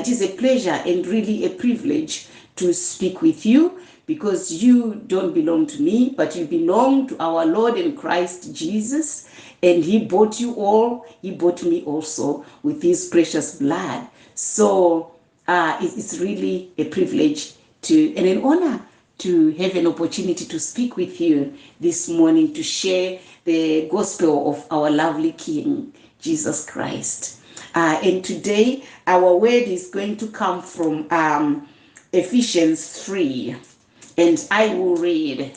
it is a pleasure and really a privilege to speak with you, because you don't belong to me, but you belong to our Lord and Christ Jesus. And he bought you all. He bought me also with his precious blood. So it's really a privilege and an honor to have an opportunity to speak with you this morning, to share the gospel of our lovely King, Jesus Christ. And today, our word is going to come from Ephesians 3. And I will read.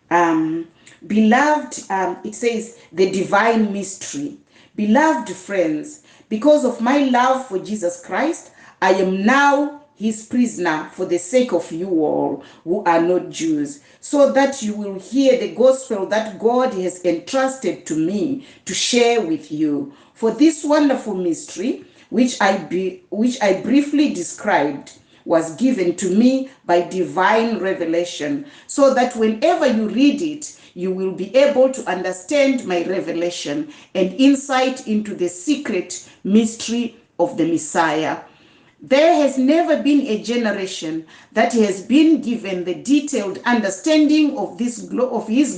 Beloved, it says, the divine mystery. Beloved friends, because of my love for Jesus Christ, I am now his prisoner for the sake of you all who are not Jews, so that you will hear the gospel that God has entrusted to me to share with you. For this wonderful mystery, which I briefly described, was given to me by divine revelation, so that whenever you read it, you will be able to understand my revelation and insight into the secret mystery of the Messiah. There has never been a generation that has been given the detailed understanding of his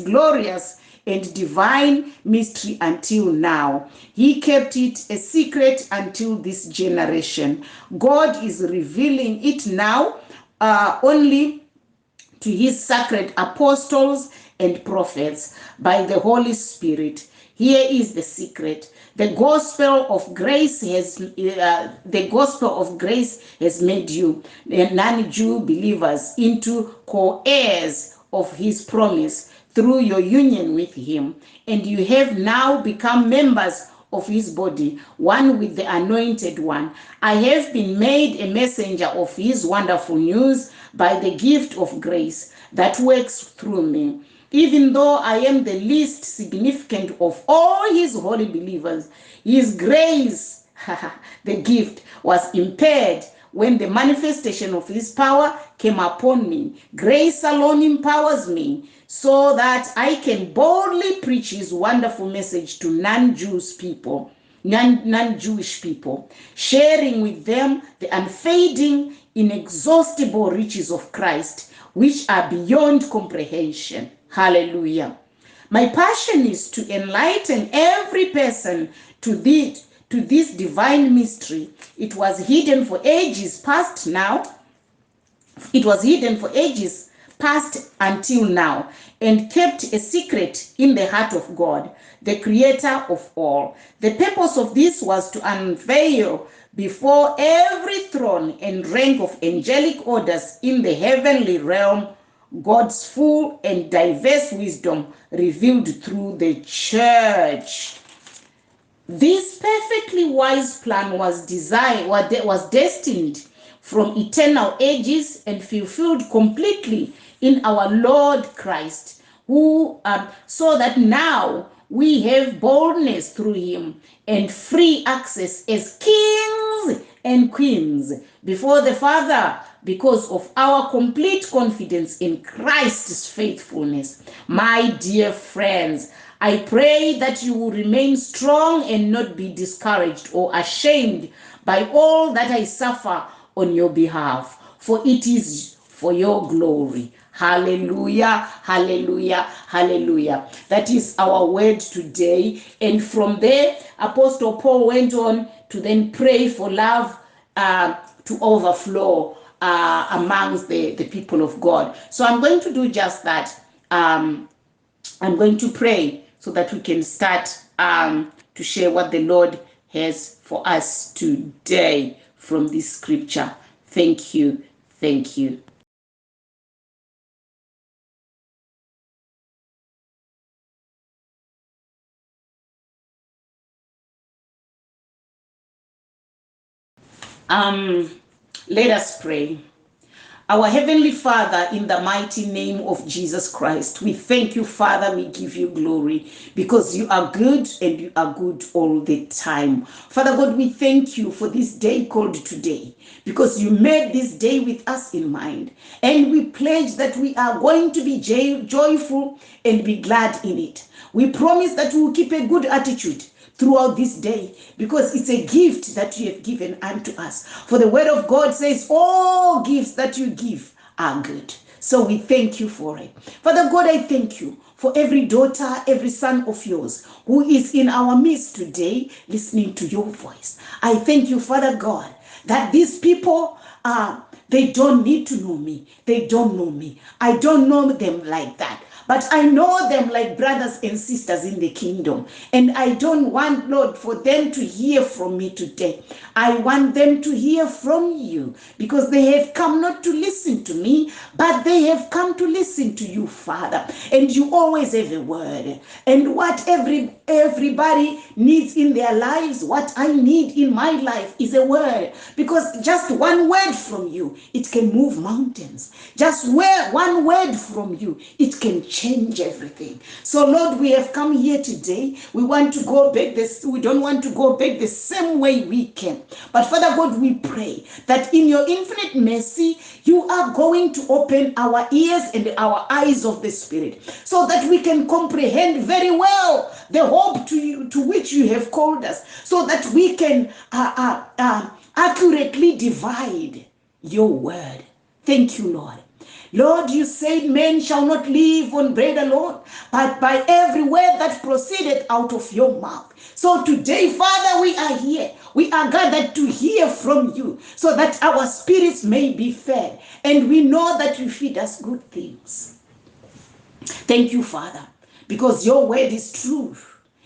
glorious and divine mystery until now. He kept it a secret until this generation. God is revealing it now only to his sacred apostles and prophets by the Holy Spirit. Here is the secret. The gospel of grace has made you, non-Jew believers, into co-heirs of his promise through your union with him, and you have now become members of his body, one with the anointed one. I have been made a messenger of his wonderful news by the gift of grace that works through me. Even though I am the least significant of all his holy believers, his grace, the gift, was impaired when the manifestation of his power came upon me. Grace alone empowers me so that I can boldly preach his wonderful message to non-Jewish people, sharing with them the unfading, inexhaustible riches of Christ, which are beyond comprehension. Hallelujah. My passion is to enlighten every person to this divine mystery. It was hidden for ages past now. It was hidden for ages past until now, and kept a secret in the heart of God, the creator of all. The purpose of this was to unveil before every throne and rank of angelic orders in the heavenly realm God's full and diverse wisdom revealed through the church. This perfectly wise plan was destined from eternal ages and fulfilled completely in our Lord Christ, who so that now we have boldness through him and free access as kings and queens before the Father, because of our complete confidence in Christ's faithfulness. My dear friends, I pray that you will remain strong and not be discouraged or ashamed by all that I suffer on your behalf, for it is for your glory. Hallelujah, hallelujah, hallelujah. That is our word today. And from there, Apostle Paul went on to then pray for love to overflow amongst the people of God. So I'm going to do just that. I'm going to pray so that we can start to share what the Lord has for us today from this scripture. Thank you. Thank you. Let us pray. Our Heavenly Father, in the mighty name of Jesus Christ, we thank you, Father. We give you glory because you are good and you are good all the time. Father God, we thank you for this day called today because you made this day with us in mind. And we pledge that we are going to be joyful and be glad in it. We promise that we will keep a good attitude. throughout this day, because it's a gift that you have given unto us. For the word of God says all gifts that you give are good. So we thank you for it. Father God, I thank you for every daughter, every son of yours who is in our midst today listening to your voice. I thank you, Father God, that these people they don't need to know me. They don't know me. I don't know them like that. But I know them like brothers and sisters in the kingdom. And I don't want, Lord, for them to hear from me today. I want them to hear from you, because they have come not to listen to me, but they have come to listen to you, Father. And you always have a word. And what everybody needs in their lives, what I need in my life is a word. Because just one word from you, it can move mountains. Just one word from you, it can change everything. So Lord, we have come here today. We want to go back we don't want to go back the same way we came. But Father God, we pray that in your infinite mercy, you are going to open our ears and our eyes of the Spirit, so that we can comprehend very well the hope to which you have called us, so that we can accurately divide your word. Thank you, Lord. Lord, you said men shall not live on bread alone, but by every word that proceeded out of your mouth. So today, Father, we are here. We are gathered to hear from you, so that our spirits may be fed. And we know that you feed us good things. Thank you, Father, because your word is true,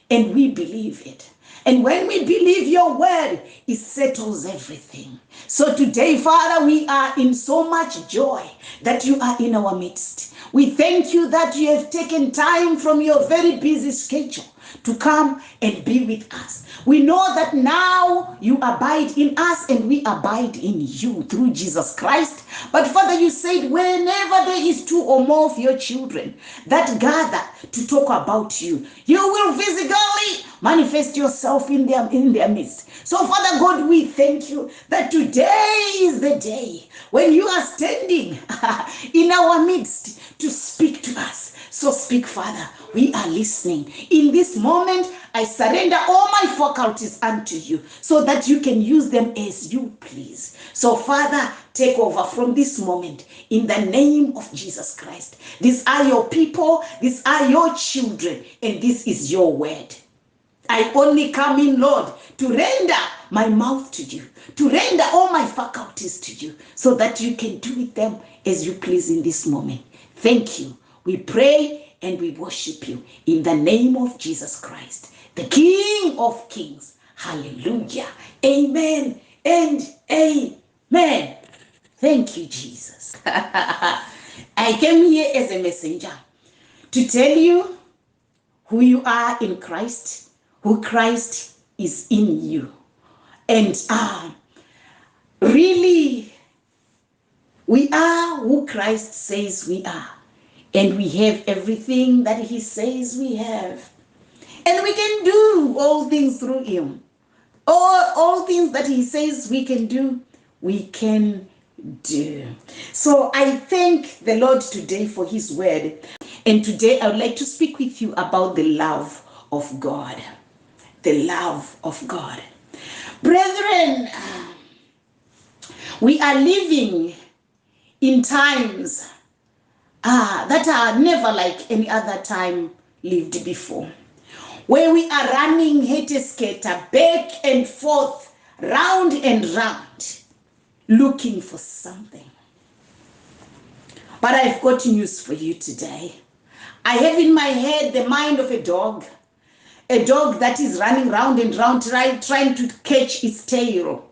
and we believe it. And when we believe your word, it settles everything. So today, Father, we are in so much joy that you are in our midst. We thank you that you have taken time from your very busy schedule to come and be with us. We know that now you abide in us and we abide in you through Jesus Christ. But Father, you said whenever there is two or more of your children that gather to talk about you, you will physically manifest yourself in their midst. So Father God, we thank you that today is the day when you are standing in our midst to speak to us. So speak, Father. We are listening. In this moment, I surrender all my faculties unto you, so that you can use them as you please. So Father, take over from this moment in the name of Jesus Christ. These are your people, these are your children, and this is your word. I only come in, Lord, to render my mouth to you, to render all my faculties to you, so that you can do with them as you please in this moment. Thank you. We pray and we worship you in the name of Jesus Christ, the King of Kings. Hallelujah. Amen and amen. Thank you, Jesus. I came here as a messenger to tell you who you are in Christ, who Christ is in you. And really, we are who Christ says we are. And we have everything that he says we have. And we can do all things through him. All things that he says we can do, we can do. So I thank the Lord today for his word. And today I would like to speak with you about the love of God. The love of God. Brethren, we are living in times that are never like any other time lived before, where we are running skater back and forth, round and round, looking for something. But I've got news for you today. I have in my head the mind of a dog that is running round and round, trying to catch its tail.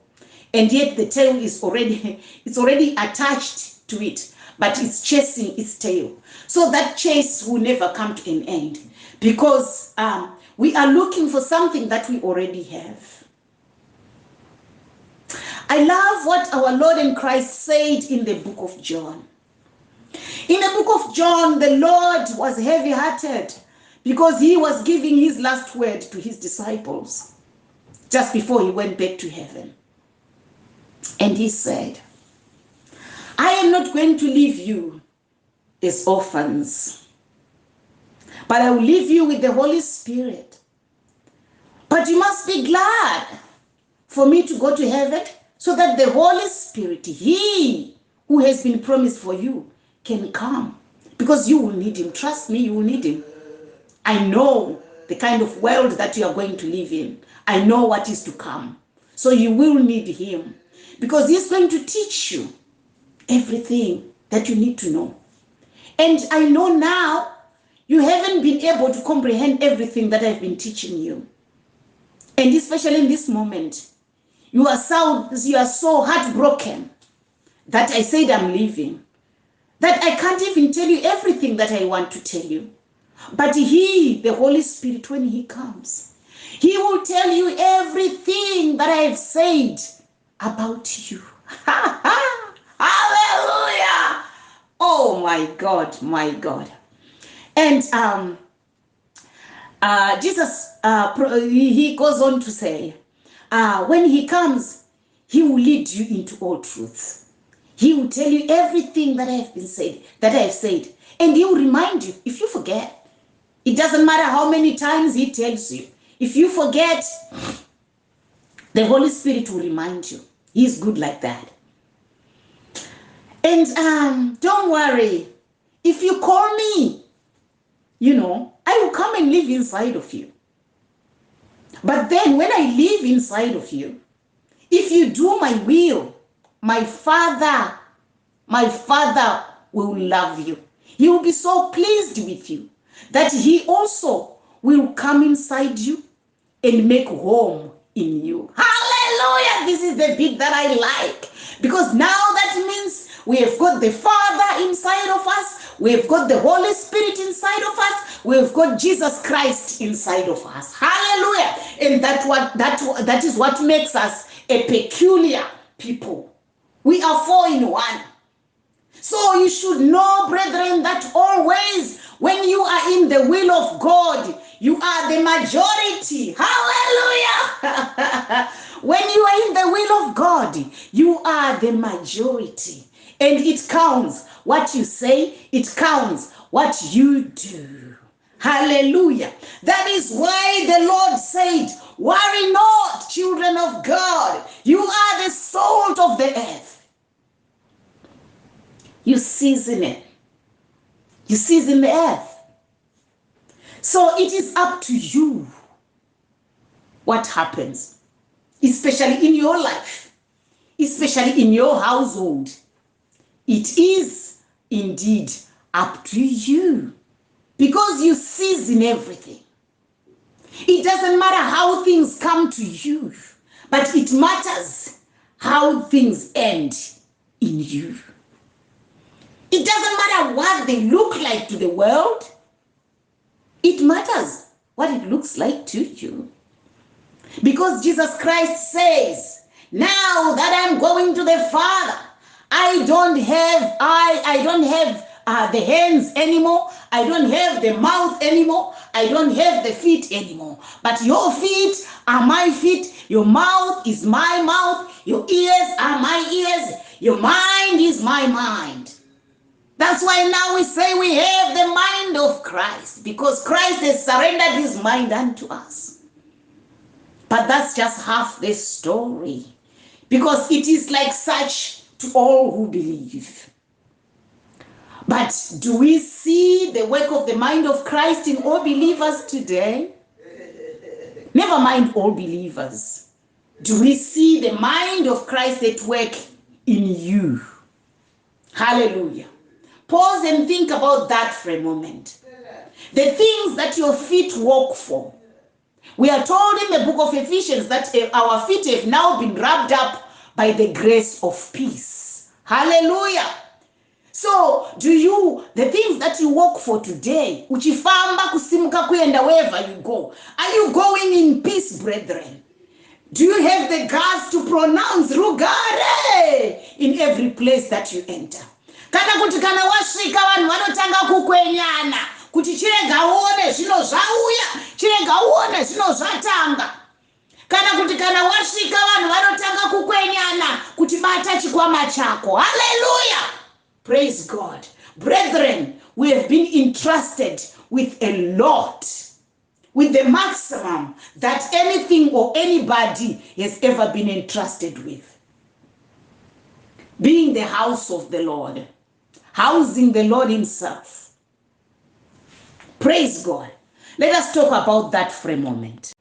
And yet the tail is already attached to it, but it's chasing its tail. So that chase will never come to an end, because we are looking for something that we already have. I love what our Lord and Christ said in the book of John. In the book of John, the Lord was heavy-hearted because he was giving his last word to his disciples just before he went back to heaven. And he said, I am not going to leave you as orphans, but I will leave you with the Holy Spirit, But you must be glad for me to go to heaven so that the Holy Spirit, he who has been promised for you, can come. Because you will need him. Trust me, you will need him. I know the kind of world that you are going to live in. I know what is to come. So you will need him. Because he's going to teach you everything that you need to know. And I know now you haven't been able to comprehend everything that I've been teaching you. And especially in this moment, you are so heartbroken that I said I'm leaving, that I can't even tell you everything that I want to tell you. But he, the Holy Spirit, when he comes, he will tell you everything that I have said about you. Hallelujah! Oh my God, my God. And Jesus, he goes on to say, when he comes, he will lead you into all truth. He will tell you everything that I have said, and he will remind you. If you forget, it doesn't matter how many times he tells you. If you forget, the Holy Spirit will remind you. He's good like that. And don't worry, if you call me, I will come and live inside of you. But then when I live inside of you, if you do my will, my Father will love you. He will be so pleased with you that he also will come inside you and make home in you. Hallelujah! This is the bit that I like. Because now that means we have got the Father inside of us. We have got the Holy Spirit inside of us. We have got Jesus Christ inside of us. Hallelujah! And that is what makes us a peculiar people. We are 4 in 1. So you should know, brethren, that always when you are in the will of God, you are the majority. Hallelujah! When you are in the will of God, you are the majority. And it counts what you say, it counts what you do. Hallelujah. That is why the Lord said, worry not, children of God. You are the salt of the earth. You season it. You season the earth. So it is up to you what happens, especially in your life, especially in your household. It is indeed up to you because you season everything. It doesn't matter how things come to you, but it matters how things end in you. It doesn't matter what they look like to the world. It matters what it looks like to you. Because Jesus Christ says, now that I'm going to the Father, I don't have the hands anymore. I don't have the mouth anymore. I don't have the feet anymore. But your feet are my feet. Your mouth is my mouth. Your ears are my ears. Your mind is my mind. That's why now we say we have the mind of Christ, because Christ has surrendered his mind unto us. But that's just half the story, because it is like such to all who believe. But do we see the work of the mind of Christ in all believers today? Never mind all believers. Do we see the mind of Christ at work in you? Hallelujah. Pause and think about that for a moment. The things that your feet walk for. We are told in the book of Ephesians that our feet have now been wrapped up by the grace of peace. Hallelujah. So, the things that you walk for today, uchifamba kusimuka kuenda wherever you go, are you going in peace, brethren? Do you have the guts to pronounce rugare in every place that you enter? Kana kuti kana wasvika vanhu vanotanga kukwenyana kuti chirega uone zvino zvauya, chirega uone zvino zvatanga. Kana kuti kana wasvika vanhu vanotanga kukwenyana kuti bata chikwama chako. Hallelujah! Praise God. Brethren, we have been entrusted with a lot, with the maximum that anything or anybody has ever been entrusted with. Being the house of the Lord, housing the Lord himself. Praise God. Let us talk about that for a moment.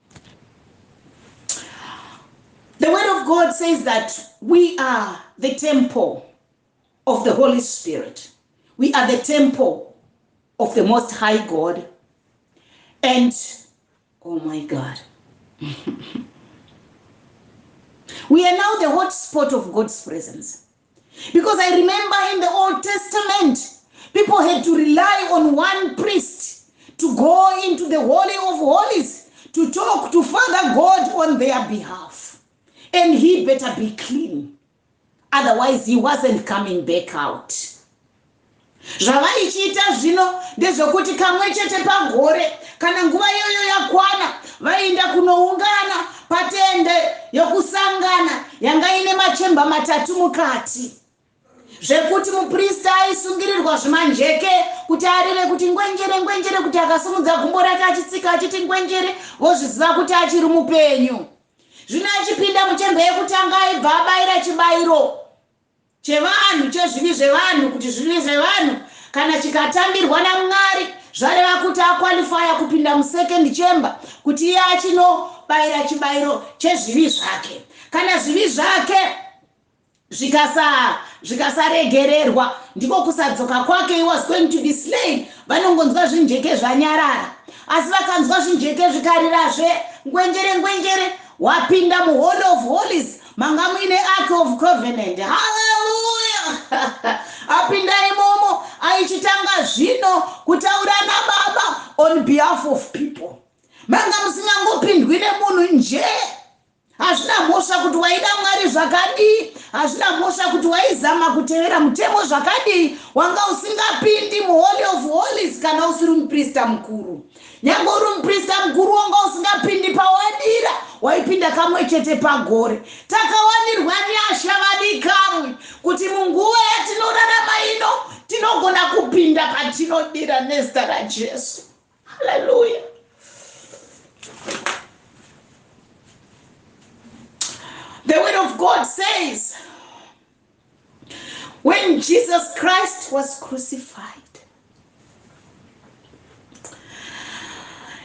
The word of God says that we are the temple of the Holy Spirit. We are the temple of the Most High God. And, oh my God, we are now the hot spot of God's presence. Because I remember in the Old Testament, people had to rely on one priest to go into the Holy of Holies to talk to Father God on their behalf. And he better be clean. Otherwise, he wasn't coming back out. Zvavaichiita zvino ndezvekuti kamwe chete pagore kana nguva iyoyo yakwana vainda kunoungana patende yokusangana yanga ine machemba matatu mukati. Zvekuti muprista aisungirirwa zvimanjeke kuti areve kuti ngwenjere ngwenjere, kuti akasimudza gumbo rake achitsika achiti ngwenjere vozviziva kuti achiri mupenyu. Zvino achipinda muchemba yekutanga aibva abayira chibayiro chevanhu, chezvivi zvevanhu, kuti zvivi zvevanhu kana chikatambirwa naMwari zvareva kuti akwalifaya kupinda musekend chamber kuti iye achinobayira chibayiro chezvivi zvake. Kana zvivi zvake zvikasaregererwa ndiko kusadzoka kwake, he was going to be slain. Vanongonzwa zvinjeke zvanyarara, asi vakanzwa zvinjeke zvikarirazve ngwenjere ngwenjere, wapinda muHall of Holies, manga muine Ark of Covenant. Hallelujah! Apinda imomo aichitanga zvino kutaura naBaba on behalf of people. Manga musingangopindwi nemunhu nje. Hazvina mhosva kuti waida Mwari zvakadii, hazvina mhosva kuti waizama kutevera mutemo zvakadii, wanga usingapindi muHoly of Holies kana usiri muprista mukuru. Nyange uri muprista mukuru wanga usingapindi pawadira, waipinda kamwe chete pagore. Takawanirwa nyasha vadikamwe kuti munguva yatinorarama ino tinogona kupinda patinodira nezita raJesu. Hallelujah. The word of God says, when Jesus Christ was crucified,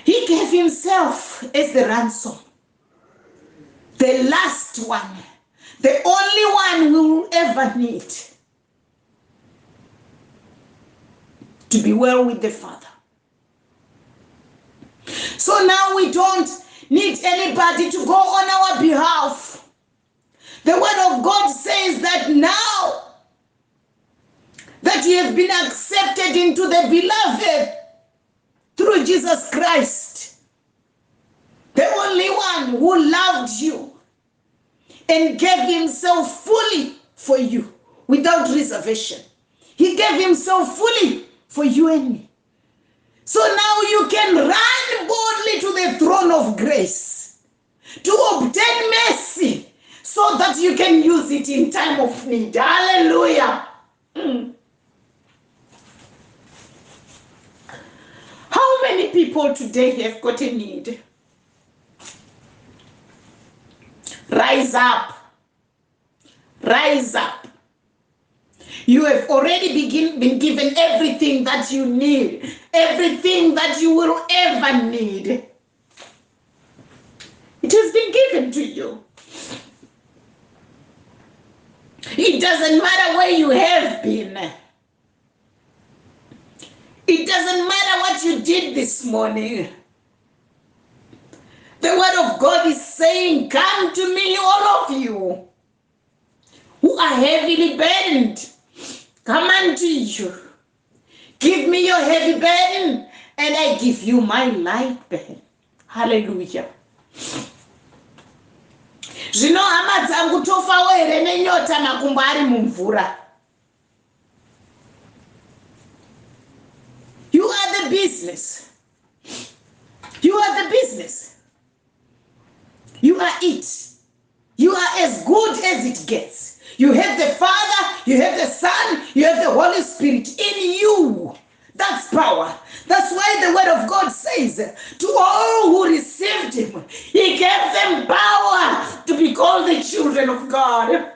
he gave himself as the ransom, the last one, the only one we will ever need to be well with the Father. So now we don't need anybody to go on our behalf. The word of God says that now that you have been accepted into the beloved through Jesus Christ, the only one who loved you and gave himself fully for you without reservation. He gave himself fully for you and me. So now you can run boldly to the throne of grace to obtain mercy, so that you can use it in time of need. Hallelujah. How many people today have got a need? Rise up. Rise up. You have already been given everything that you need, everything that you will ever need. It has been given to you. It doesn't matter where you have been. It doesn't matter what you did this morning. The word of God is saying, come to me, all of you who are heavily burdened. Come unto you. Give me your heavy burden, and I give you my light burden. Hallelujah. Zvino hama dzangu tofawo here nenyota makumbo ari mumvura. You are the business. You are the business. You are it. You are as good as it gets. You have the Father, you have the Son, you have the Holy Spirit in you. That's power. That's why the word of God says, to all who received him, he gave them power to be called the children of God.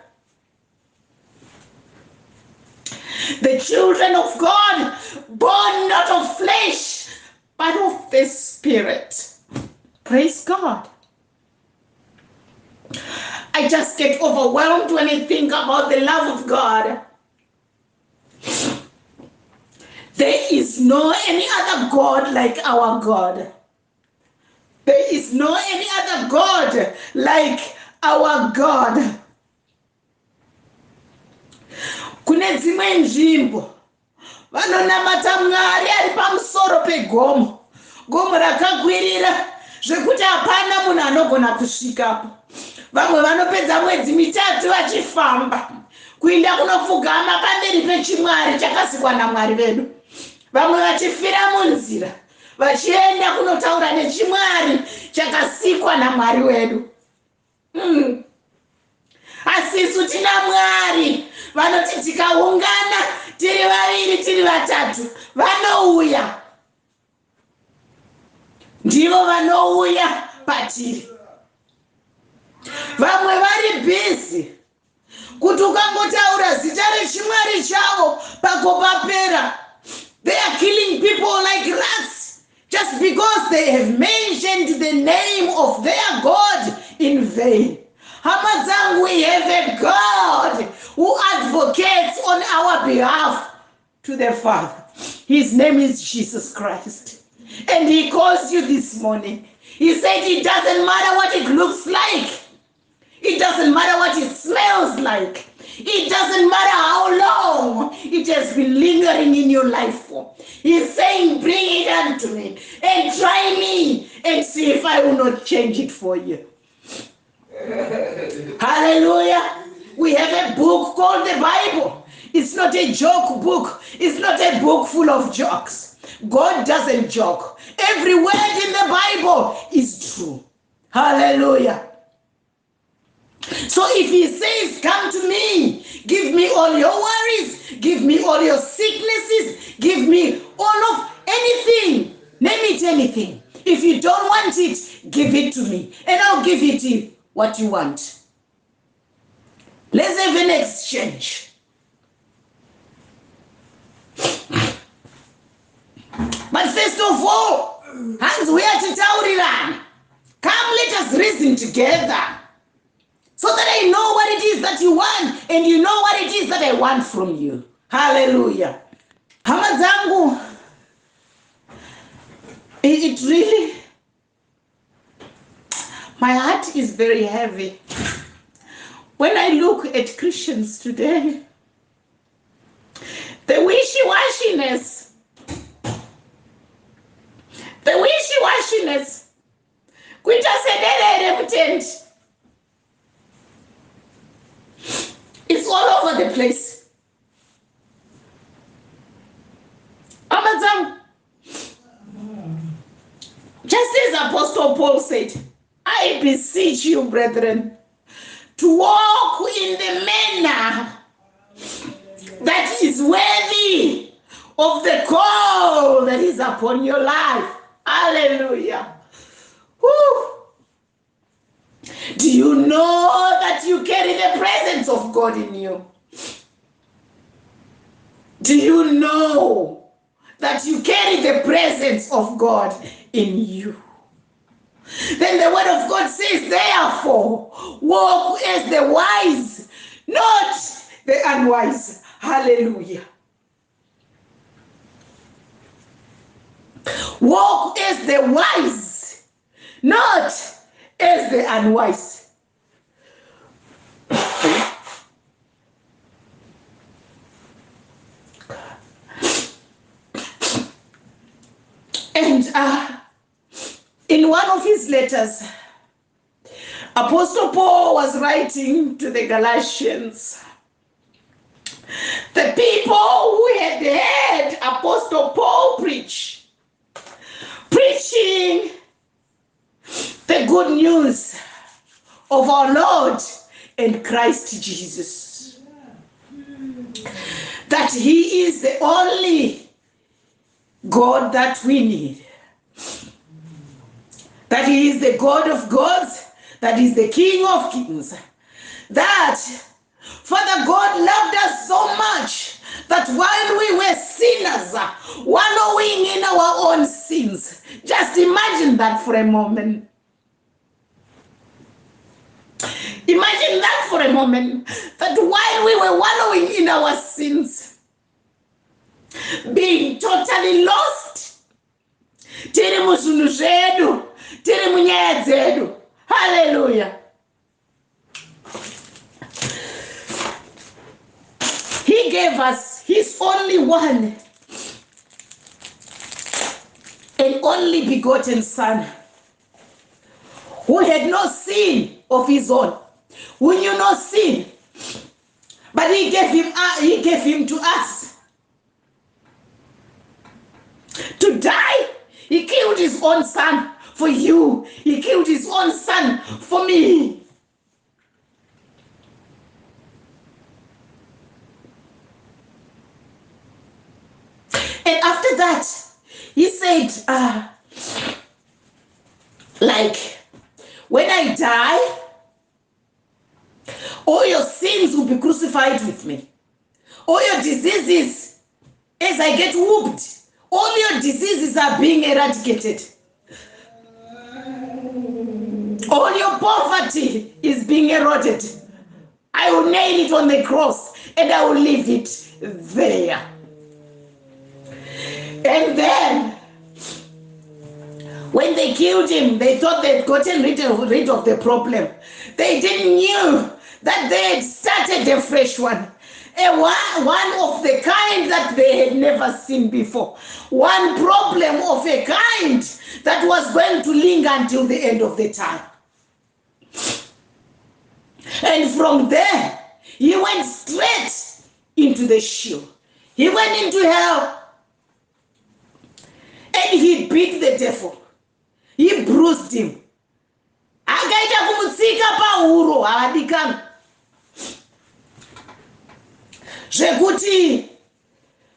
The children of God, born not of flesh, but of the Spirit. Praise God. I just get overwhelmed when I think about the love of God. There is no any other God like our God. There is no any other God like our God. Kune dzimwe nzvimbo vanonamata Mwari ari pamusoro pegomo, gomo rakagwirira zvekuti hapana munhu anogona kusvikapo. Vamwe vanopedza mwedzi mitatu vachifamba kuinda kunopfugama pamberi pechimwari chakasikwa naMwari vedu. Vamwe vachifira munzira vachienda kunotaura nechimwari chakasikwa naMwari wedu. Asi isu tina Mwari vanoti tikaungana tiri vaviri tiri vatatu vanouya. Ndivo vanouya patiri. Vamwe vari busy kuti ukangotaura zita rechimwari chavo pako papera. They are killing people like rats just because they have mentioned the name of their God in vain. Hamazang, we have a God who advocates on our behalf to the Father. His name is Jesus Christ. And he calls you this morning. He said it doesn't matter what it looks like. It doesn't matter what it smells like. It doesn't matter how long it has been lingering in your life for. He's saying, bring it unto me and try me and see if I will not change it for you. Hallelujah. We have a book called the Bible. It's not a joke book. It's not a book full of jokes. God doesn't joke. Every word in the Bible is true. Hallelujah. So if he says, come to me, give me all your worries, give me all your sicknesses, give me all of anything, name it anything. If you don't want it, give it to me, and I'll give it to you what you want. Let's have an exchange. But first of all, hands we are to taurirana. Come, let us reason together, so that I know what it is that you want, and you know what it is that I want from you. Hallelujah. Hamazangu, it really, my heart is very heavy when I look at Christians today. The wishy-washiness, the wishy-washiness, it's all over the place. Just as Apostle Paul said, I beseech you, brethren, to walk in the manner that is worthy of the call that is upon your life. Hallelujah. Woo. Do you know that you carry the presence of God in you? Do you know that you carry the presence of God in you? Then the word of God says, therefore, walk as the wise, not the unwise. Hallelujah. Walk as the wise, not as the unwise. And in one of his letters, Apostle Paul was writing to the Galatians. The people who had heard Apostle Paul preaching the good news of our Lord and Christ Jesus, that he is the only God that we need. That He is the God of gods, that is the King of kings. That Father God loved us so much that while we were sinners, wallowing in our own sins. Just imagine that for a moment. Imagine that for a moment. That while we were wallowing in our sins, being totally lost, tiri muzvinhu zvedu, tiri munyaya dzedu. Hallelujah. He gave us His only one and only begotten Son, who had no sin of His own, who knew no sin, but He gave him to us to die. He killed His own Son for you. He killed His own Son for me. And after that, He said, when I die, all your sins will be crucified with me. All your diseases, as I get whooped, all your diseases are being eradicated. All your poverty is being eroded. I will nail it on the cross and I will leave it there. And then, when they killed Him, they thought they'd gotten rid of the problem. They didn't know that they had started a fresh one. One of the kind that they had never seen before. One problem of a kind that was going to linger until the end of the time. And from there, He went straight into the Sheol. He went into hell. And He beat the devil. He bruised him. Akaita kumutsika pahuro havadikana. Zvekuti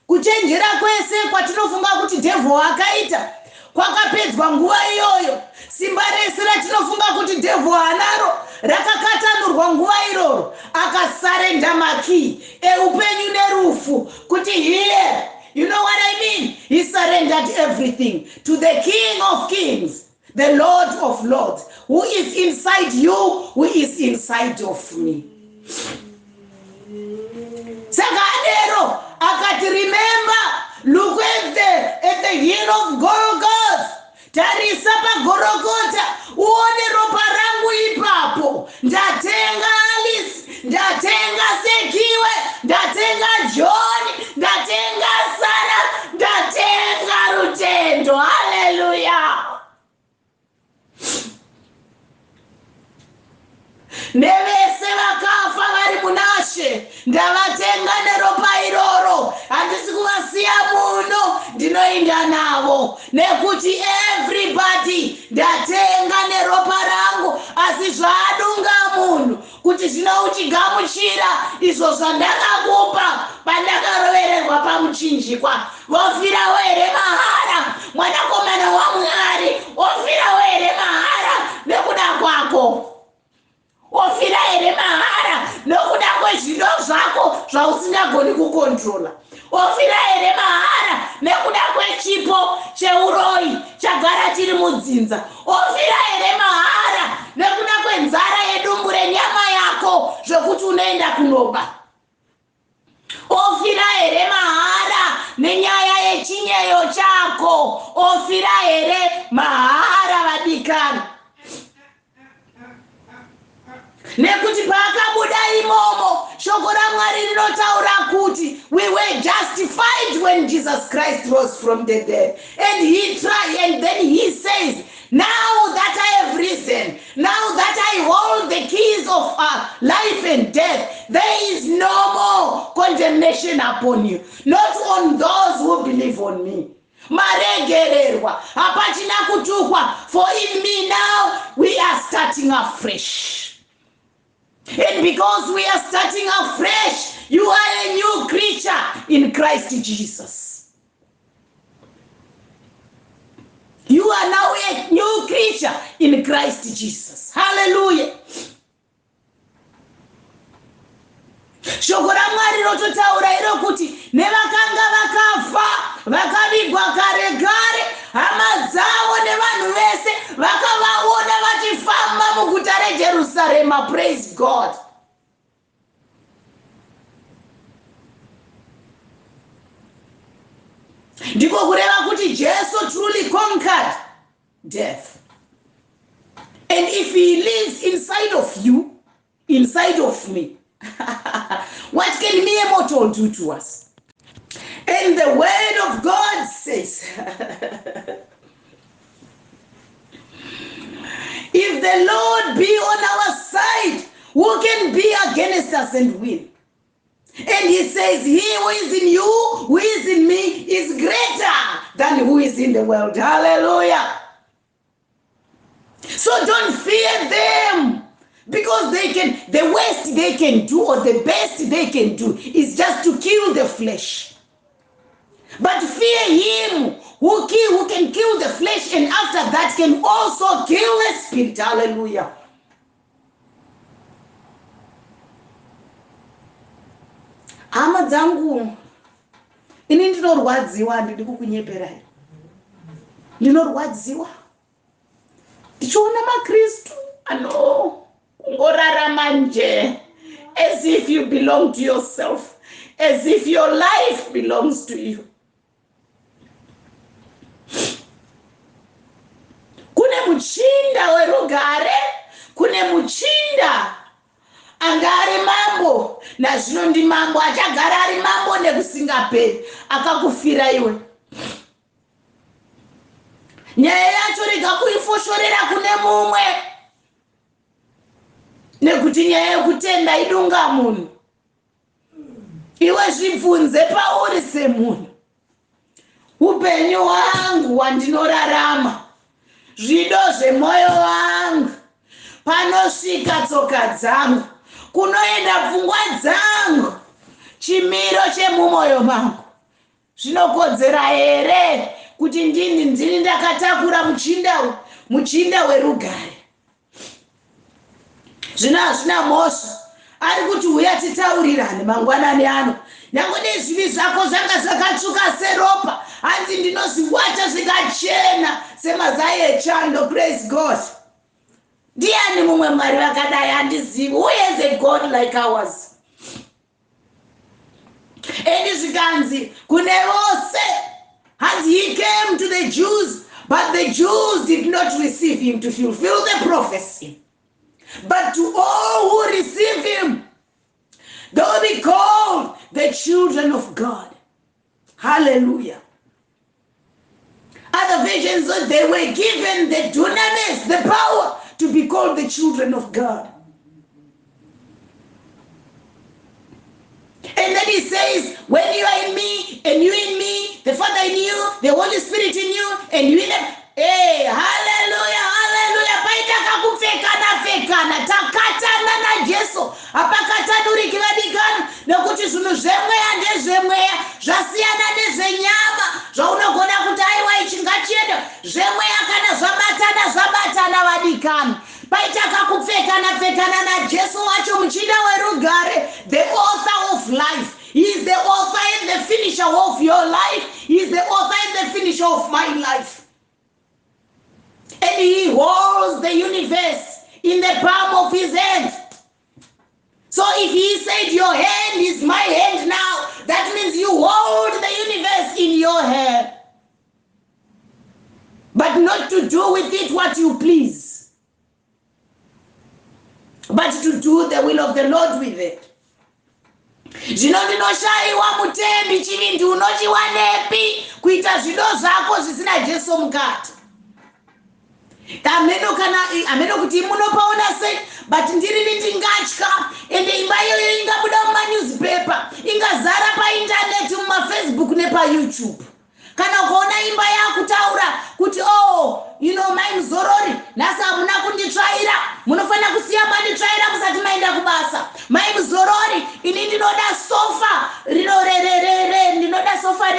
kuchenjera kwese kwatinofunga kuti devil akaita kwakapedzwa nguva iyoyo. Simba rese ratinofunga kuti devil anaro rakakatanurwa nguva iroro. Akasarenda maki eupenyu nerufu kuti here. You know what I mean? He surrendered everything to the King of Kings, the Lord of Lords, who is inside you, who is inside of me. Sakadero, akati remember, look at the hill of Golgotha. Tarisa pa Golgotha, uone ropa rangu ipapo. Ndatenga Alice, ndatenga Sekiwe, ndatenga John, ndatenga Sarah, ndatenga Rutendo. Hallelujah. Nevese vakafa vari munashe ndavatenga neropa iroro. Handisi kuvasiya muno, ndinoenda navo nekuti everybody ndatenga neropa rangu. Asi zvadunga munhu kuti zvinouchigamuchira izvo zvandakakupa pandakarovererwa pamuchinjikwa. Wofirawo here mahara, mwanakomana waMwari, wofirawo here mahara nekuda kwako. Ofira here mahara nokuda kwezvido zvako zvausingagoni kukontrola. Ofira here mahara nekuda kwechipo cheuroi chagara chiri mudzinza. Ofira here mahara nekuda kwenzara yedumbu renyama yako zvokuti unoenda kunoba. Ofira here mahara nenyaya yechinyeyo chako. Ofira here mahara vadikana. Nekuti paakabuda imomo shoko raMwari rinotaura kuti we were justified when Jesus Christ rose from the dead. And then he says, now that I have risen, now that I hold the keys of life and death, there is no more condemnation upon you, not on those who believe on me. Maregererwa, hapachina kutukwa, for in me now we are starting afresh. And because we are starting afresh, you are a new creature in Christ Jesus. You are now a new creature in Christ Jesus. Hallelujah. Shoko raMwari rototaura iro kuti nevakanga vakafa vakavigwa kare kare hama dzavo nevanhu vese vakavaona vachifamba muguta reJerusarema. Praise God. Ndiko kureva kuti Jesu truly conquered death. And if he lives inside of you, inside of me, what can mere mortal do to us? And the word of God says, if the Lord be on our side, who can be against us and win? And he says, he who is in you, who is in me, is greater than who is in the world. Hallelujah. So don't fear them, because the worst they can do, or the best they can do, is just to kill the flesh. But fear him who can kill the flesh, and after that can also kill the spirit. Hallelujah. Hama dzangu, ini ndinorwadziwa, ndiri kukunyeperai. Ndinorwadziwa ndichiona maKristu angorarama nje, as if you belong to yourself, as if your life belongs to you. Kune muchinda werugare, kune muchinda anga ari mambo, nazvino ndi mambo achagara ari mambo nekusingaperi, akakufira iwe. Nyaya yacho rega kuifoshorera kune mumwe, nekuti nyaya yekutenda idunga munhu. Iwe zvibvunze pauri semunhu, upenyu hwangu hwandinorarama, zvido zvemwoyo wangu, panosvika tsoka dzangu, kunoenda pfungwa dzangu, chimiro chemumwoyo mangu, zvinokodzera here kuti ndini ndakatakura muchinda werugare? Zvina mhosva ari kuti uya titaurirane mangwanani ano, nyange nezvivi zvako zvanga zvakatsvuka seropa, hanzi ndinozviwata zvikachena semazai echando. Praise God. Ndiani mumwe Mwari vakadai? Handizivi. Who is a God like ours? And zvikanzi kune vose, as he came to the Jews, but the Jews did not receive him to fulfill the prophecy. But to all who receive him, they will be called the children of God. Hallelujah. Other versions, they were given the dunamis, the power to be called the children of God. And then he says, when you are in me, and you in me, the Father in you, the Holy Spirit in you, and you in them. Hey, hallelujah, hallelujah. Paita kakupfekana, takatana na Jesu. Apakatanurikira dikana, nekuti zvinhu zvemweya ndezvemweya, zvasiyana nezvenyama, zvaunogona kuti aiwa ichi ngachienda, zvemweya kana zvabatana vadikana. Paita kakupfekana na Jesu wacho muchinda werugare, the author of life. He is the author and the finisher of your life. He is the author and the finisher of my life. And he holds the universe in the palm of his hand. So if he said your hand is my hand now, that means you hold the universe in your hand. But not to do with it what you please, but to do the will of the Lord with it. Zvino ndinoshaiwa mutembi, chivindi unochiwanepi kuita zvido zvako zvisina Jesu mukati? Ameno kuti munopaona sei, but ndiri ndingatya, ende imba iyoyo ingabuda mumanewspaper, ingazara painternet, mumafacebook nepaYouTube. Kana ukaona imba yakutaura kuti mai Muzorori, nhasi hamuna kunditsvaira, munofanira kusiya manditsvaira musati maenda kubasa. Mai Muzorori, ini ndinoda sofa ndinoda sofa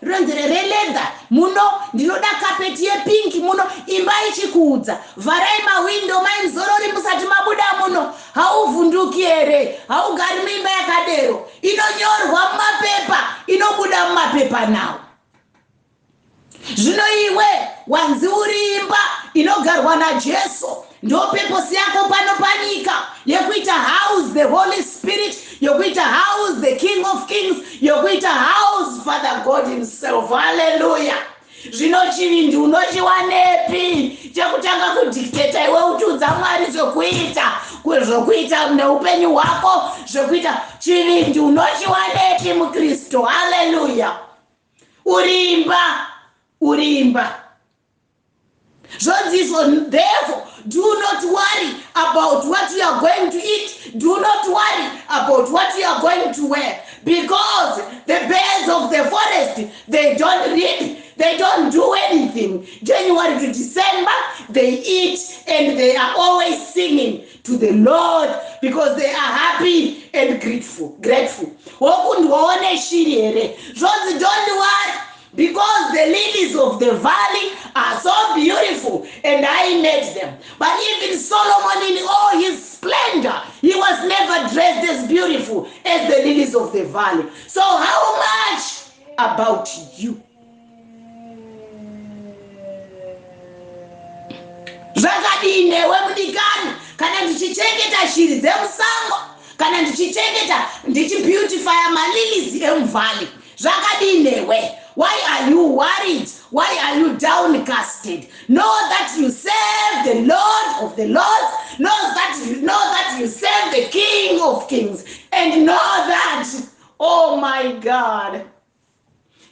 reledha, muno ndinoda carpet yepink, muno imba ichikuudza, vharai mawindo mainzorori musati mabuda muno, hauvhunduki here, haugari muimba yakadero, inonyorwa mumapepa, inobuda mumapepa nawo. Zvino iwe wanzi uri imba inogarwa naJesu, ndo purpose yako pano panyika yekuita house the Holy Spirit, yokuita house the King of Kings, yokuita house Father God himself. Hallelujah. Zvino chivindi unochiwanepi chekutanga kudictate iwe utiudza Mwari zvokuita neupenyu hwako, zvokuita chivindi unochiwanepi muKristu? Hallelujah. Urimba. Therefore, do not worry about what you are going to eat. Do not worry about what you are going to wear. Because the birds of the forest, they don't reap, they don't do anything. January to December, they eat and they are always singing to the Lord because they are happy and grateful. Don't worry. Because the lilies of the valley are so beautiful, and I made them. But even Solomon in all his splendor, he was never dressed as beautiful as the lilies of the valley. So how much about you? Zvakadini wemunikani kana ndichichengeta shiri dzemusango, kana ndichibeautifya malilies emuvalley. Zvakadini we? Why are you worried? Why are you downcasted? Know that you serve the Lord of the Lords. Know that you serve the King of Kings. And know that, oh my God,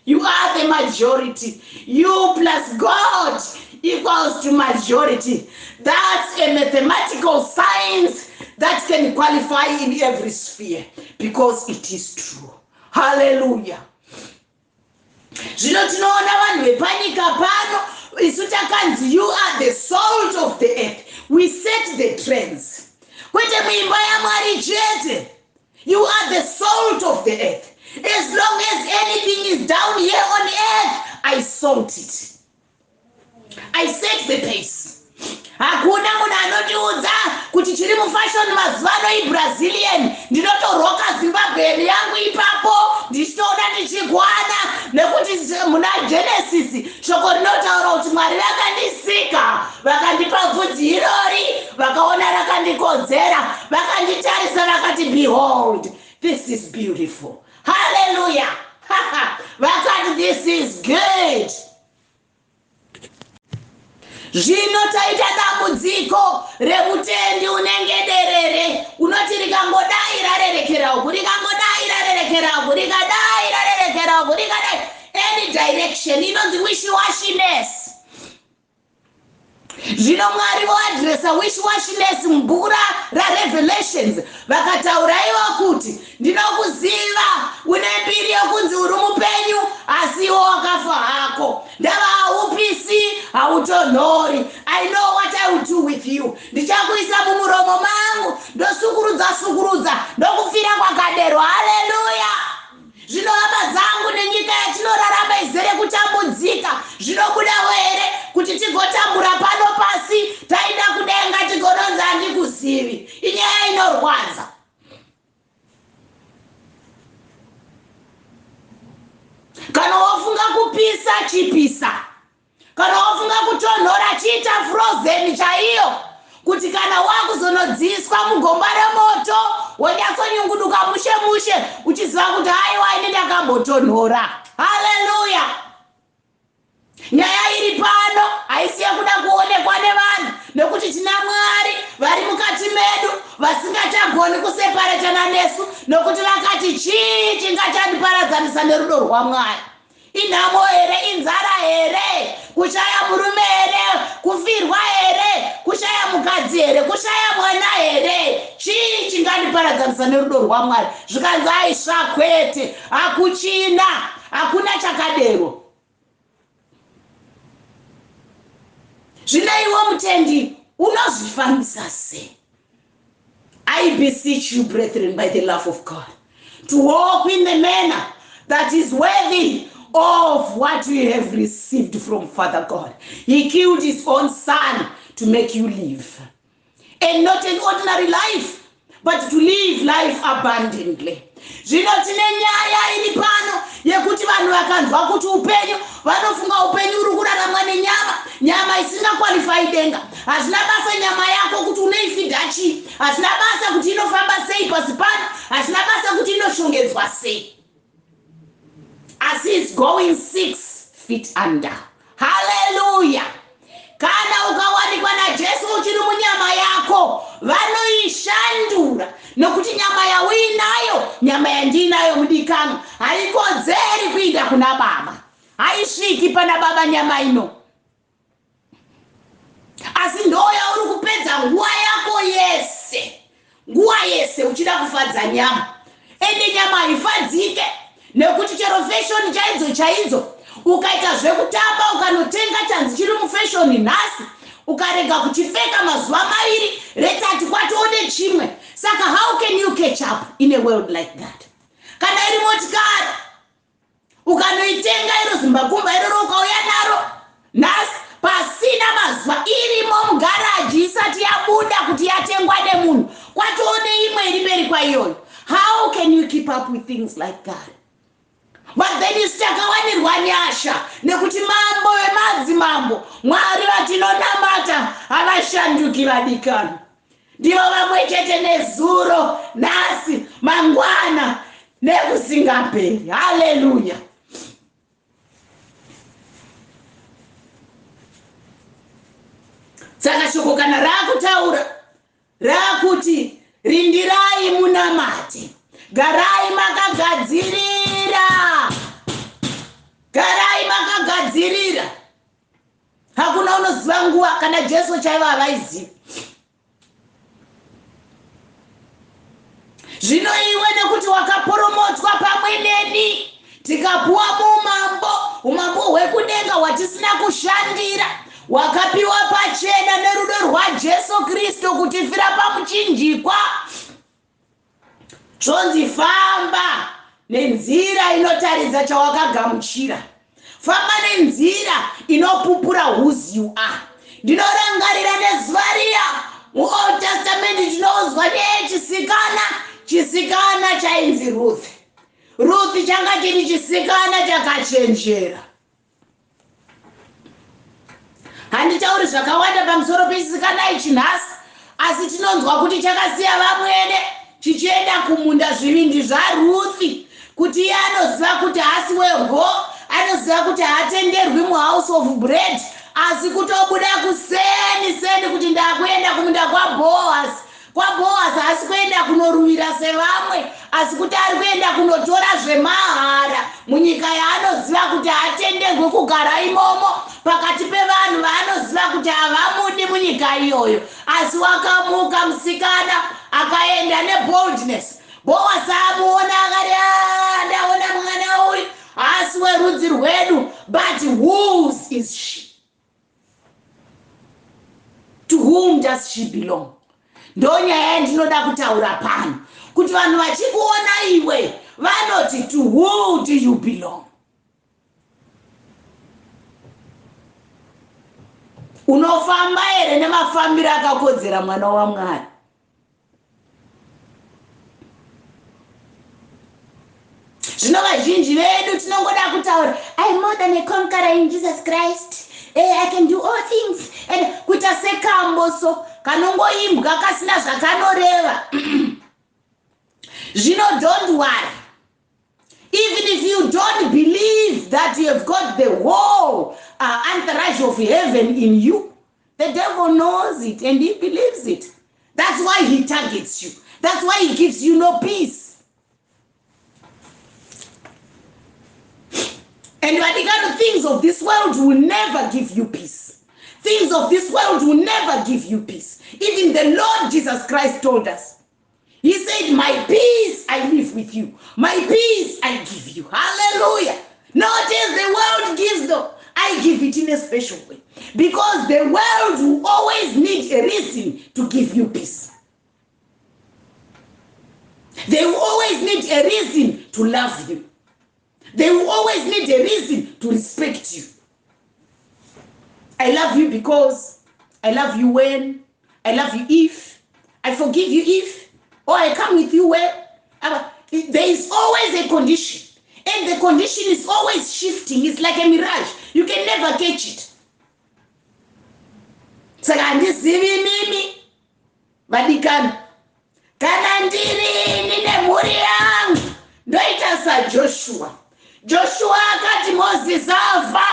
you are the majority. You plus God equals to majority. That's a mathematical science that can qualify in every sphere because it is true. Hallelujah. Zvino tinoona vanhu vepanyika pano, isu takanzi you are the salt of the earth. We set the trends. Kwete muimba yaMwari chete. You are the salt of the earth. As long as anything is down here on earth, I salt it. I set the pace. Hakuna munhu anotiudza kuti chiri mufashion mazuvano iBrazilian, ndinotoroka Zimbabwe yangu ipapo, ndichitoona ndichigwana, nekuti muna Genesis shoko rinotaura kuti Mwari vakandisika, vakandipa bvudzi irori, vakaona rakandikodzera, vakanditarisa vakati behold, this is beautiful. Hallelujah. Vakati this is good. Zvino taita dambudziko remutendi unenge derere, unoti rikangodai rarerekerawo, any direction, inonzi wishy washiness. Zvino Mwari voadresa wishy washiness mubhuku raRevelations, vakatauraiwa kuti ndinokuziva une mbiri yokunzi uri mupenyu asi iwo wakafa hako, ndava haupisi hautonhori. I know what I will do with you. Ndichakuisa mumuromo mangu, ndosukurudza ndokufira kwakadero. Hallelujah. Zvino hama dzangu nenyika yatinorarama izere kutambudzika, zvinobuda here kuti tigotambura pano pasi, taenda kudenga tigononzi handikuzivi. Inyaya inorwadza. Kana wafunga kupisa chipisa, kana wafunga kutonhora chiita frozen chaiyo, kuti kana wakuzonodziswa mugomba remoto wonyatsonyunguduka mushe uchiziva kuti haiwa ini ndakambotonhora. Hallelujah. Nyaya iri pano haisi yekuda kuonekwa nevanhu, nekuti tina Mwari vari mukati medu vasingachagoni kuseparatana nesu, nokuti vakati chii chingachandiparadzanisa nerudo rwaMwari? Inhamo here, inzara here, kushaya murume here, kufirwa here, kushaya mukadzi here, kushaya mwana here, chii chingandiparadzanisa nerudo rwaMwari? Zvikanzi aisva kwete, hakuchina, hakuna chakadero. Zvino iwe mutendi unozvifambisa sei? I beseech you, brethren, by the love of God, to walk in the manner that is worthy of what you have received from Father God. He killed his own son to make you live. And not an ordinary life, but to live life abundantly. Zvino tine nyaya iri pano yekuti vanhu vakanzwa kuti upenyu vanofunga upenyu uri kuraramwa nenyama, nyama isingakwalifai denga. Hazvina basa nyama yako kuti unoifidha chii, hazvina basa kuti inofamba sei pasi pano, hazvina basa kuti inoshongedzwa sei. As it's going 6 feet under. Hallelujah. Kana ukawanikwa naJesu uchiri munyama yako, vanoishandura nokuti nyama yauinayo, nyama yandinayo mudikano, haikodzeri kuenda kuna Baba. Haisviki pana Baba nyama ino. Asi ndoya uri kupedza nguva yako yese. Nguva yese uchida kufadza nyama. Ende nyama haifadzike nekuti chero fashion chaidzo ukaita zvekutamba ukanotenga chanzi chiri mufashoni nhasi ukarega kuchipfeka mazuva maviri retati kwatoone chimwe. Saka how can you catch up in a world like that? Kana iri motikari ukanoitenga iro zimbakumba iroro ukauya naro nhasi pasina mazuva irimo mugaraji isati yabuda kuti yatengwa nemunhu kwatoone imwe iri mberi kwaiyoyo. How can you keep up with things like that? But then you stakawanirwa nyasha nekuti mambo vemadzimambo Mwari vatinonamata havashanduki vadikani. Ndivo vamwe chete nezuro, nhasi, mangwana nekusingaperi. Hallelujah. Saka shoko kana rakutaura rakuti rindirai munamate, garai makagadzirira, garai makagadzirira. Hakuna unoziva nguva kana Jesu chaiva havaiziva. Zvino iwe nekuti wakaporomotswa pamwe neni tikapuwa umambo hwekudenga hwatisina kushandira, wakapiwa pachena nerudo rwaJesu Kristu kutifira pamuchinjikwa. Zvonzi famba nenzira inotaridza chawakagamuchira, famba nenzira inopupura whose you are. Ndinorangarira nezuva riya muOld Testament tinozwa chisikana chainzi Ruth. Ruth changa chiri chisikana chakachenjera. Handitauri zvakawanda pamusoro pechisikana ichi nhasi, asi tinonzwa kuti chakasiya vamwene chichienda kumunda zvivindi zvaRuthi, kuti iye anoziva kuti haasi wego, anoziva kuti haatenderwi muhouse of bread, asi kutobuda kuseni kuti ndakuenda kumunda kwaBoaz. KwaBoaz haasi kuenda kunoruvira sevamwe, asi kuti ari kuenda kunotora zvemahara munyika yaanoziva kuti haatenderwi kugara imomo pakati pevanhu vaanoziva kuti havamudi munyika iyoyo. Asi wakamuka musikana akaenda neboldness. Boaz amuona akati ndaona mwana uyu haasi werudzi rwedu, but whose is she? To whom does she belong? Ndonyaya yandinoda kutaura pano, kuti vanhu vachikuona iwe vanoti to who do you belong? Unofamba here nemafambiro akakodzera mwana waMwari? Zvino vazhinji vedu tinongoda kutaura I'm more than a conqueror in Jesus Christ. I can do all things. And kuita sekambo so kanongoimbwa kasina zvakanoreva. Zvino don't worry. Even if you don't believe that you have got the whole entourage of heaven in you, the devil knows it and he believes it. That's why he targets you. That's why he gives you no peace. And the things of this world will never give you peace. Things of this world will never give you peace. Even the Lord Jesus Christ told us. He said, my peace I live with you. My peace I give you. Hallelujah. Not as the world gives them, I give it in a special way. Because the world will always need a reason to give you peace. They will always need a reason to love you. They will always need a reason to respect you. I love you because, I love you when, I love you if, I forgive you if, or I come with you when. There is always a condition, and the condition is always shifting. It's like a mirage. You can never catch it. Saka handizivi mimi vadikana kana ndiri nine mhuri yangu ndoita saJoshua. Joshua akati Moses afa,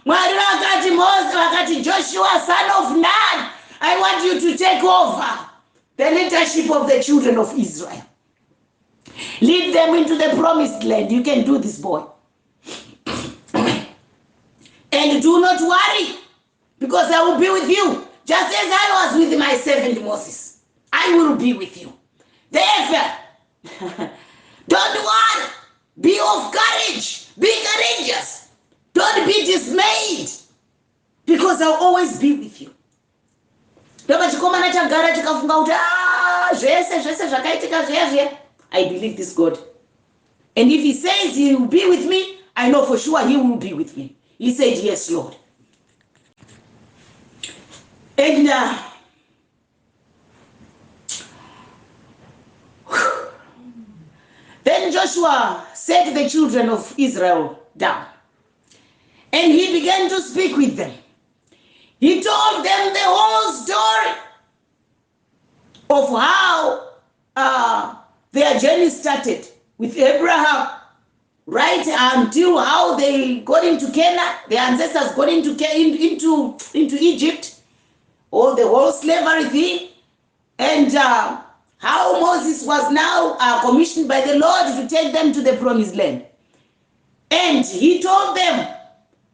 Mwari vakati Moses vakati Joshua son of Nun, I want you to take over the leadership of the children of Israel. Lead them into the promised land. You can do this, boy. And do not worry, because I will be with you. Just as I was with my servant Moses, I will be with you. Therefore, don't worry. Be of courage. Be courageous. Don't be dismayed, because I'll always be with you. I believe this God. And if he says he will be with me, I know for sure he will be with me. He said, yes, Lord. And then Joshua set the children of Israel down, and he began to speak with them. He told them the whole story of how their journey started with Abraham, right until how they got into Canaan, their ancestors got into Egypt, or the whole slavery thing, and how Moses was now commissioned by the Lord to take them to the promised land. And he told them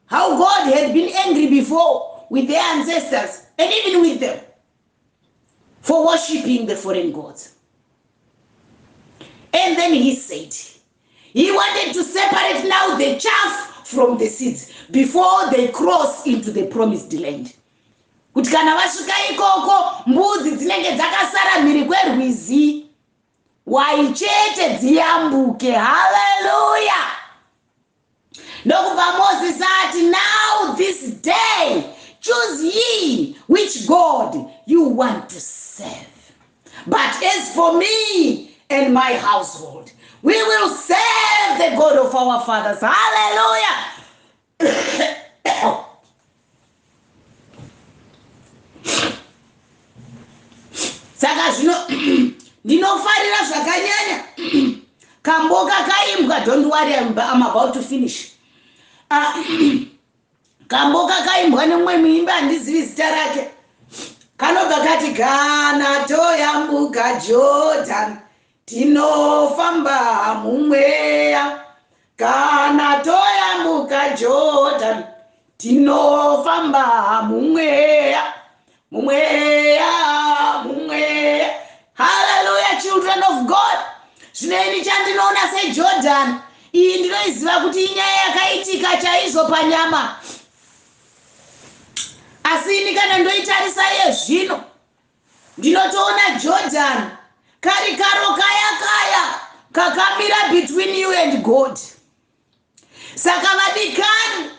how God had been angry before with their ancestors, and even with them, for worshiping the foreign gods. And then he said, he wanted to separate now the chaff from the seeds before they cross into the promised land. Kuti kana vasvika ikoko, mbudzi dzinenge dzakasara mhiri kwerwizi, waichete dziyambuke. Hallelujah. Nokubva Moses ati, now this day choose ye which God you want to serve. But as for me and my household, we will serve the God of our fathers. Hallelujah. Saka zvino ndinofarira zvakanyanya kamboka kaimbwa. Don't worry, I'm about to finish. Kamboka kaimbwa nemumwe muimbi handizivi zita rake, kanobva kati, kana toyambuka Jordan tinofamba mumweya, kana toyambuka Jordan tinofamba mumweya, mumweya, mumweya. Hallelujah, children of God. Zvinoini chandinoona seJordan iyi ndinoiziva kuti inyaya yakaitika chaizvo panyama, asi ini kana ndoitarisa yezvino ndinotoona Jordan kari karo kaya kakamira between you and God. Saka vadikani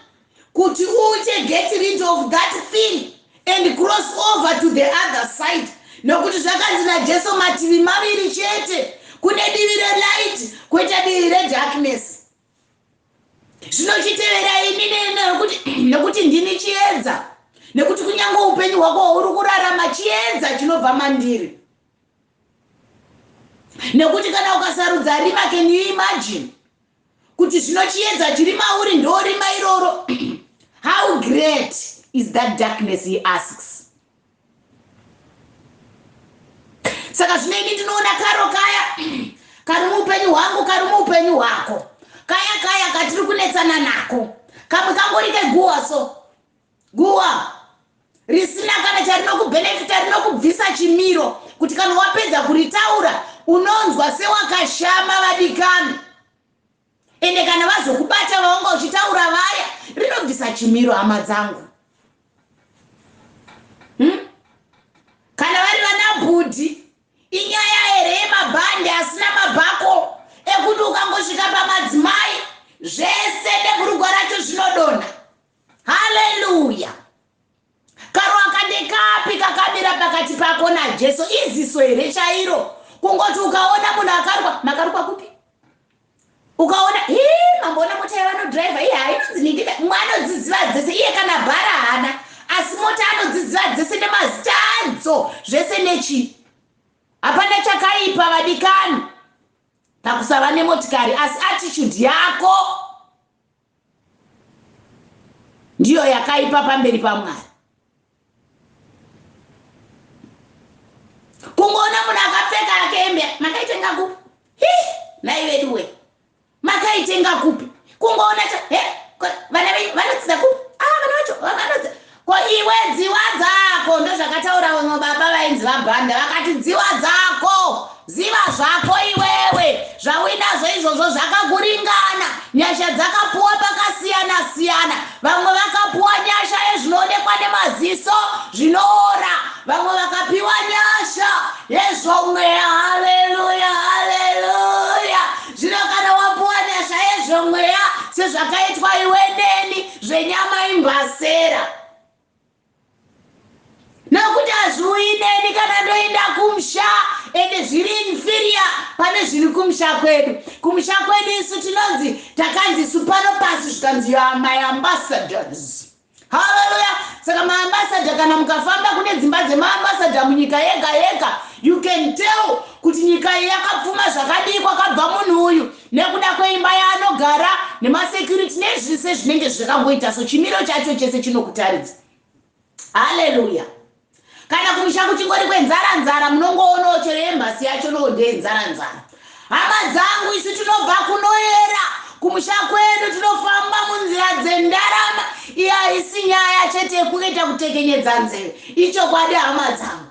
kuti uje get rid of that thing and cross over to the other side, nokuti zvakanzi naJesu mativi maviri chete, kune divi relight kwoita divi redarkness. Zvinochitevera ini nekuti ndini chiedza, nekuti kunyange upenyu hwako hwauri kurarama chiedza chinobva mandiri. Nekuti kana ukasarudza rima, can you imagine kuti zvino chiedza chiri mauri ndo rima iroro? How great is that darkness, he asks. Saka zvinoini ndinoona karo kaya kari muupenyu hwangu, kari muupenyu hwako, kaya katiri kunetsana nako, kamwe kangori keguwa. So guwa risina kana charinokubhenefita, rinokubvisa chimiro, kuti kana wapedza kuritaura unonzwa sewakashama vadikani. Ende kana vazokubata vaonga uchitaura vaya, rinobvisa chimiro, hama dzangu. Kana vari vana bhudhi, inyaya here yemabhande asina mabhako ekuti ukangosvika pamadzimai zvese neburugwa racho zvinodonha. Haleluya. Karwaka ndekapi kakamira pakati pako naJesu? Iziso here chairo? Kungoti ukaona munhu akarukwa, makarukwa kupi? Ukaona mambona mota yavanodhiraivha iyi hainonzi ningida, mumwe anodziziva dzese, iye kana bhara hana, asi mota anodziziva dzese nemazita adzo zvese nechi. Hapana chakaipa vadikani pakusava nemotikari, asi attitude yako ndiyo yakaipa pamberi paMwari. Kungoona munhu akapfeka akembe, makaitenga kupi? Naiveduwe, makaitenga kupi? Kungoona vana vanodzidza kupi? Vana vacho ko iwe dziwa dzako ndozvakataura vamwe baba vainzi vabhanda, vakati dziwa dzako ziva zvako iwewe, zvawinazvo izvozvo zvakakuringana. Nyasha dzakapuwa pakasiyana siyana. Vamwe vakapuwa nyasha yezvinoonekwa nemaziso zvinoora, vamwe vakapiwa nyasha yezvomweya. Haleluya, haleluya. Zvino kana wapuwa nyasha yezvomweya sezvakaitwa iwe neni, zvenyama imbasera, nokuti hazviuyi neni kana ndoenda kumusha, ende zviri inferior pane zviri kumusha kwedu. Kumusha kwedu isu tinonzi takanzi isu pano pasi zvikanzi you are my ambassadors. Haleluya. Saka maambassador, kana mukafamba kune dzimba dzemaambassador munyika yega yega, you can tell kuti nyika iyi yakapfuma zvakadii kwakabva munhu uyu, nekuda kweimba yaanogara nemasecurity nezvise zvinenge zvakangoita. So chimiro chacho chese chinokutaridza. Haleluya. Kana kumusha kuchingori kwenzara munongoonawo chero embasi yacho ndenzara. Hama dzangu, isu tinobva kunoyera. Kumusha kwedu tinofamba munzira dzendarama. Iya haisi nyaya chete yekuita kutekenyedza nzeve. Ichokwadi hama dzangu.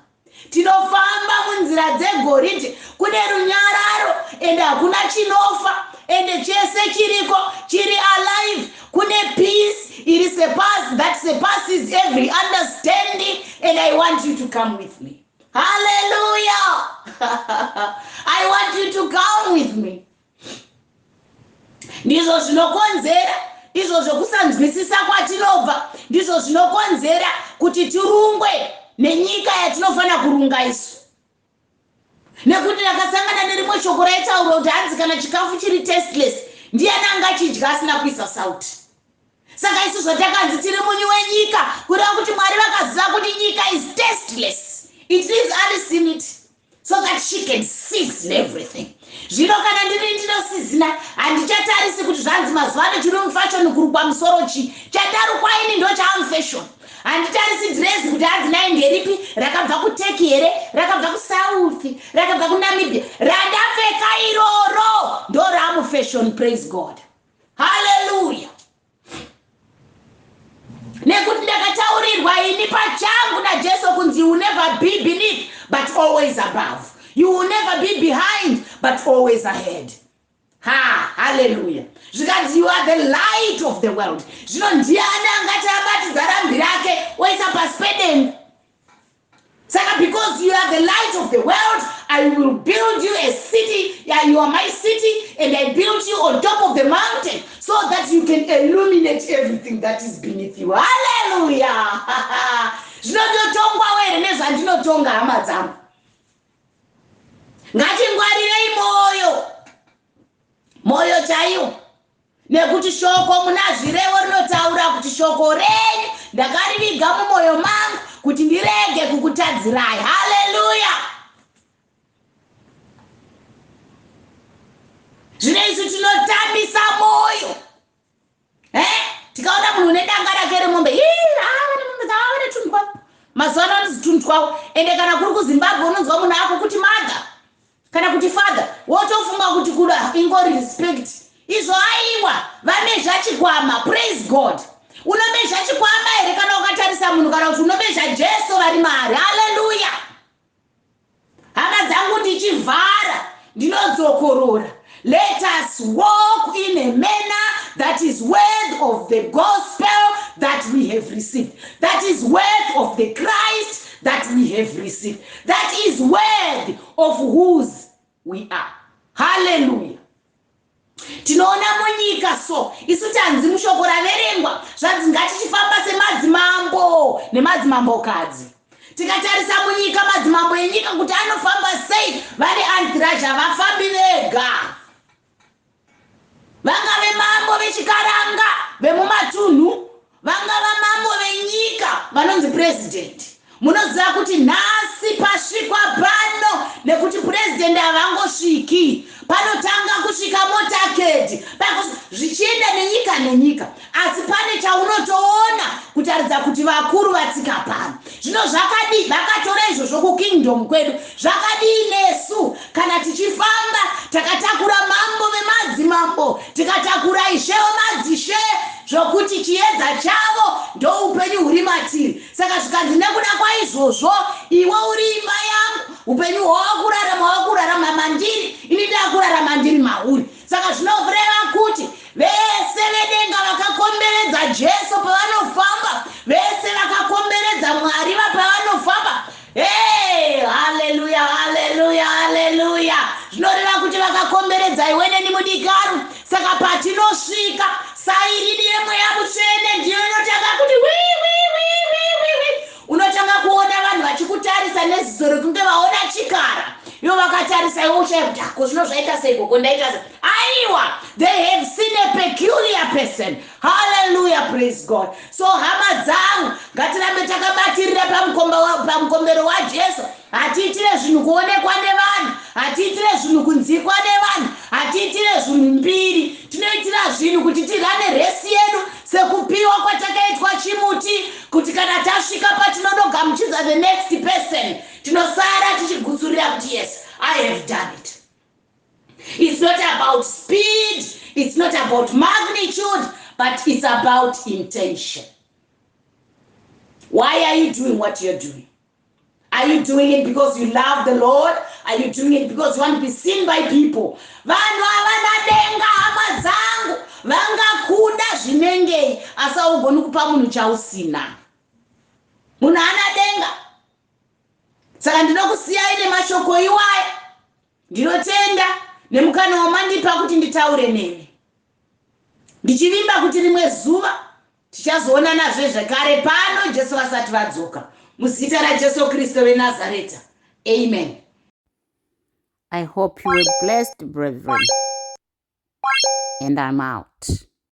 Tinofamba munzira dzegoridhe, kune runyararo ende hakuna chinofa, ende chese chiriko chiri alive. Kune peace, it is a path that surpasses every understanding, and I want you to come with me. Hallelujah. I want you to come with me. Ndizvo zvinokonzera, izvo zvokusanzwisisa kwatinobva, ndizvo zvinokonzera kuti tirungwe nenyika yatinofana kurunga isu. Nekuti ndakasangana nerimwe shoko raitaura kuti hanzi kana chikafu chiri tasteless, ndiani angachidya asina kuisa sauti. Saka isu zvatakanzi tiri munyu wenyika, kureva kuti Mwari vakaziva kuti nyika is tasteless. It needs unseasoned so that she can season everything. Zvino kana ndinosizina, handichatarisi kuti zvanzi mazuva ano chiri mufashion kurukwa musoro chi. Chadarukwa ini ndo chaamufashion. Handitarisi dress kuti hanzi nayi nderipi, rakabva kuTurkey here, rakabva kuSouth, rakabva kuNamibia. Randapfeka iroro ndo raamufashion. Praise God. Hallelujah. Nekuti ndakataurirwa ini pachangu naJesu kunzi you will never be beneath but always above. You will never be behind but always ahead. Hallelujah. Zvikanzi you are the light of the world. Zvino ndiani angati abatidza rambi rake oisa pasi pedenga? Saka because you are the light of the world, I will build you a city. Yeah, you are my city, and I build you on top of the mountain so that you can illuminate everything that is beneath you. Hallelujah. Zvinototongwa were nezvandinotonga hama dzangu. Ngatingwarirei moyo chaiwo. Nekuti shoko munazvirevo rinotaura kuti shoko renyu ndakariviga mumwoyo mangu kuti ndirege kukutadzirai. Haleluya. Zvino isu tinotambisa moyo. Tikaona munhu une danga rake remombe, mombe dzavane tundwa. Mazuva ano anonzi tundwawo. Ende kana kuri kuZimbabwe unonzwa munhu ako kuti mother kana kuti father, wotofunga kuti kuda ingori respect. Izvo aiwa vamezha chikwama. Praise God. Unomezha chikwama here kana ukatarisa munhu, kana kuti unomezha Jesu vari mari. Haleluya. Hama dzangu ndichivhara ndinodzokorora. Let us walk in a manner that is worthy of the gospel that we have received. That is worthy of the Christ that we have received. That is worthy of whose we are. Hallelujah. tinoona munyika so isu tanzi mushoko raverengwa zvanzi ngatichifamba semadzimambo nemadzimambokadzi. Tikatarisa munyika madzimambo enyika kuti anofamba sei, vari andirasha havafambi vega. Vangave mambo vechikaranga vemumatunhu, vangava mambo venyika vanonzi president. Munoziva kuti nhasi pasvikwa pano nekuti president havangosviki, panotanga kusvika motaketi zvichienda nenyika nenyika, asi pane chaunotoona kutaridza kuti vakuru vatsika pano. Zvino zvakadii vakatora izvozvo kukingdom kwedu? Zvakadii nesu kana tichifamba takatakura mambo vemadzimambo, tikatakura ishewo madzishe, zvokuti chiedza chavo ndoupenyu huri matiri. Saka zvikanzi nekuda kwaizvozvo iwe uri imba yangu, upenyu hwawakurarama mandiri, ini ndakurarama ndiri mauri. Saka zvinoreva kuti vese vedenga vakakomberedza Jesu pavanofamba, vese vakakomberedza Mwari pavanofamba. Hey, haleluya, haleluya, haleluya. Zvinoreva kuti vakakomberedza iwe neni mudikaru. Saka patinosvika sairidi yemweya mutsvene ndiyo inotanga kuti unotanga kuona vanhu vachikutarisa neziso rekunge vaona chikara. Ivo vakatarisa iwe uchaita kuti zvino zvaita sei koko ndaita sei. Aiwa, they have seen a peculiar person. Hallelujah, praise God. So hama dzangu ngatirambe takabatirira pamukombero waJesu. Hatiitire zvinhu kuonekwa nevanhu, hatiitire zvinhu kunzikwa nevanhu, hatiitire zvinhu mbiri. Tinoitira zvinhu kuti tirane resi yedu sekupiwa kwatakaitwa chimuti, kuti kana tasvika patinonogamuchidza the next person tinosara tichigutsurira kuti yes, I have done it. It's not about speed, it's not about magnitude, but it's about intention. Why are you doing what you're doing? Are you doing it because you love the Lord? Are you doing it because you want to be seen by people? Vanhu havanadenga hama dzangu vangakuda zvinengei asi haugoni kupa munhu chausina. Munhu anadenga. Saka ndinokusiyai nemashoko iwaya. Ndinotenda nemukana wamandipa kuti nditaure nemi. Ndichivimba kuti rimwe zuva tichazoonanazve zvakare pano Jesu vasati vadzoka. Muzita raJesu Kristu weNazareta. Amen. I hope you were blessed, brethren. And I'm out.